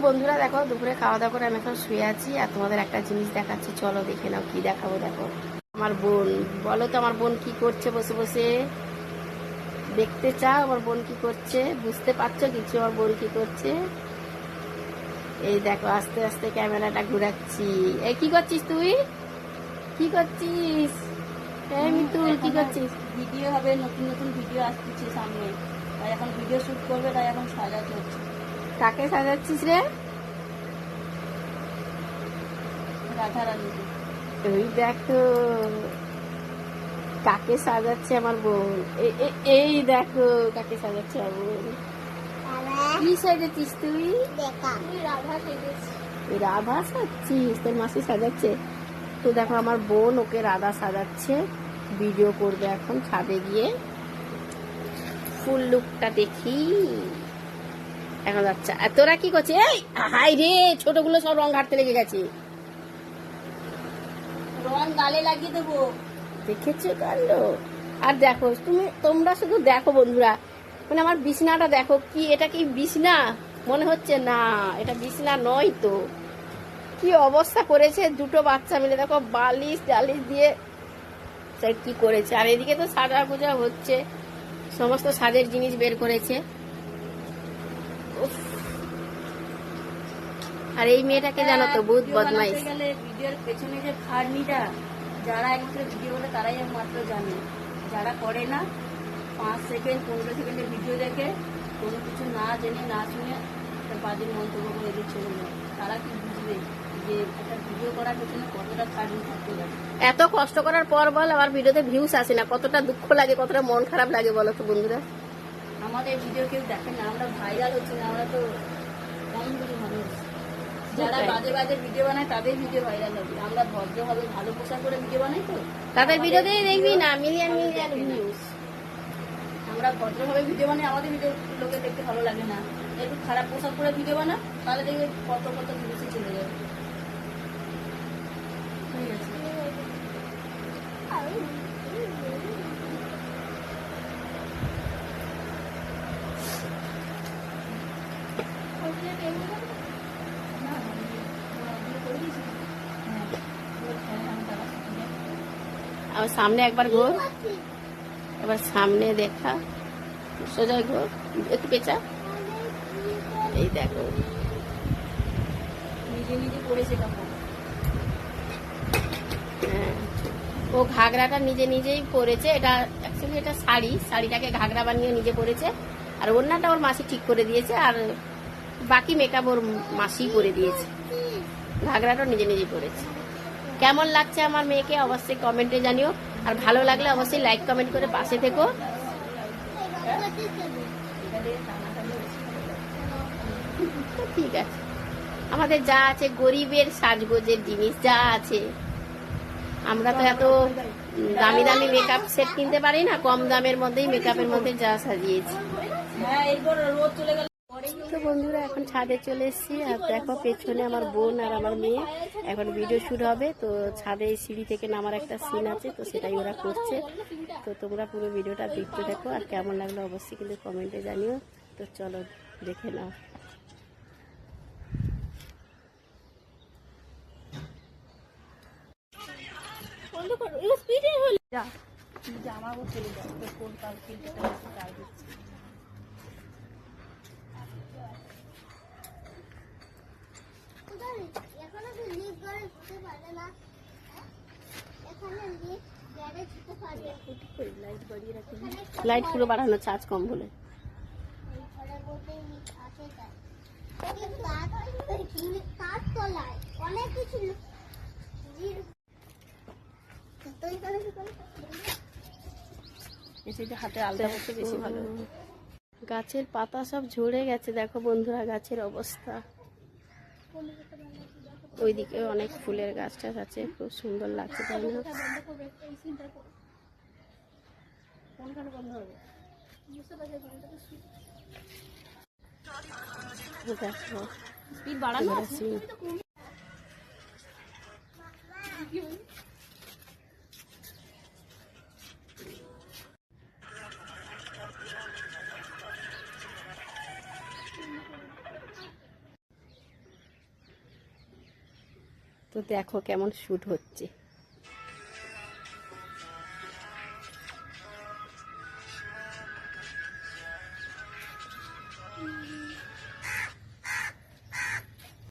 বন্ধুরা দেখো দুপুরে খাওয়া দাওয়া করে আমি এখন শুয়ে আছি আর তোমাদের একটা জিনিস দেখাচ্ছি, চলো দেখে নাও কি দেখাবো। দেখো আমার বোন, বলো তো আমার বোন কি করছে বসে বসে? দেখতে চাও আমার বোন কি করছে? বুঝতে পারছো কিছু আমার বোন কি করছে? এই দেখো আস্তে আস্তে ক্যামেরাটা ঘুরাচ্ছি। এই কি করছিস তুই? কি করছিস? এই মিতুল কি করছিস? ভিডিও হবে, নতুন নতুন ভিডিও আসছে সামনে, তাই এখন ভিডিও শুট করবে, তাই এখন সাজাতে হচ্ছে। কাকে সাজাচ্ছিস রে? রাধা রানী। ওই দেখো কাকে সাজাচ্ছে আমার বোন। এই দেখো কাকে সাজাচ্ছে আমার বোন। কি সাজাচ্ছিস তুই? রাধা সেজেছি। রাধা সাজাচ্ছিস? তোর মাসি সাজাচ্ছে তো। দেখো আমার বোন ওকে রাধা সাজাচ্ছে, ভিডিও করবে এখন ছাদে গিয়ে। ফুল লুকটা দেখি এখন। আচ্ছা তোরা কি করছিস? এই হাই রে, ছোটগুলো সব রং ঘাটতে লেগে গেছে। রং গালে লাগিয়ে দেবো। দেখেছো কাণ্ড। আর দেখো তোমরা শুধু দেখো বন্ধুরা, মানে আমার বিছনাটা দেখো, কি এটা কি বিছনা মনে হচ্ছে? না এটা বিছনা নয় তো। কি অবস্থা করেছে দুটো বাচ্চা মিলে, দেখো বালিশ টালিশ দিয়ে কি করেছে। আর এদিকে তো সাজা গোজা হচ্ছে, সমস্ত সাজের জিনিস বের করেছে। আর এই মেয়েটাকে জানো তো, বহুত বদমাইশ। ভিডিওর পেছনে যে খাটনিটা, যারা একমাত্র ভিডিও বলে তারাই একমাত্র জানে। যারা করে না, 5 সেকেন্ড 15 সেকেন্ডের ভিডিও দেখে কোনো কিছু না জেনে না শুনে তার বাজে মন্তব্য করে দিয়ে চলে যায়, তারা কি বুঝবে যে একটা ভিডিও করার পেছনে কতটা খাটনি থাকতে পারে। এত কষ্ট করার পর বল আমার ভিডিওতে ভিউস আসে না, কতটা দুঃখ লাগে, কতটা মন খারাপ লাগে বলো তো বন্ধুরা। আমাদের ভিডিও কেউ দেখে না, আমরা ভাইরাল হচ্ছি না, আমরা তো কম মানুষ। যারা বাজে বাজে ভিডিও বানায় তাদের ভিডিও ভাইরাল হবে। আমরা ভদ্রভাবে ভালো পোশাক করে ভিডিও বানাই তো, তাদের ভিডিওতেই দেখবি না মিলিয়ন মিলিয়ন ভিউজ। আমরা ভদ্রভাবে ভিডিও বানাই, আমাদের ভিডিও লোকে দেখতে ভালো লাগে না। একটু খারাপ পোশাক করে ভিডিও বানা, তাহলে দেখবে কত কত ভিউজে চলে যাবে। ঠিক আছে। আবার সামনে একবার ঘোর, এবার সামনে দেখা, সোজা ঘোর, একটু পেঁচা। এই দেখো নিজে নিজে পড়েছে কাপড়। হ্যাঁ, ও ঘাগরাটা নিজে নিজেই পরেছে। এটা অ্যাকচুয়ালি এটা শাড়িটাকে ঘাগরা বানিয়ে নিজে পরেছে। আর ওড়নাটা ওর মাসি ঠিক করে দিয়েছে, আর বাকি মেকআপ ওর মাসি করে দিয়েছে। ঘাগরাটা নিজে নিজেই পরেছে। কেমন লাগছে আমার মেয়েকে অবশ্যই কমেন্টে জানিও, আর ভালো লাগলে অবশ্যই লাইক কমেন্ট করে পাশে থেকো। ঠিক আছে, আমাদের যা আছে গরিবের সাজগোজের জিনিস যা আছে, আমরা তো এত দামি দামি মেকআপ সেট কিনতে পারি না, কম দামের মধ্যেই মেকআপের মধ্যে যা সাজিয়েছি। তো বন্ধুরা এখন ছাদে চলে এসেছি, আর দেখো পেছনে আমার বোন আর আমার মেয়ে এখন ভিডিও শুট হবে। তো ছাদে সিঁড়ি থেকে নামার একটা সিন আছে, তো সেটাই ওরা করছে। তো তোমরা পুরো ভিডিওটা দেখতে থাকো, আর কেমন লাগলো অবশ্যই কিন্তু কমেন্টে জানিও। তো চলো দেখে নাও। জামাও চলে যায়, কোন কাল কিনতে কাজ দিচ্ছে। লাইট পুরো বাড়ানো, চার্জ কম বলে। হাতে আলতা করতে বেশি ভালো। গাছের পাতা সব ঝরে গেছে, দেখো বন্ধুরা গাছের অবস্থা। ওইদিকে অনেক ফুলের গাছ টাছ আছে, খুব সুন্দর লাগছে, তাই না? দেখো স্পিড বাড়ানো আছে। তো দেখো কেমন শ্যুট হচ্ছে।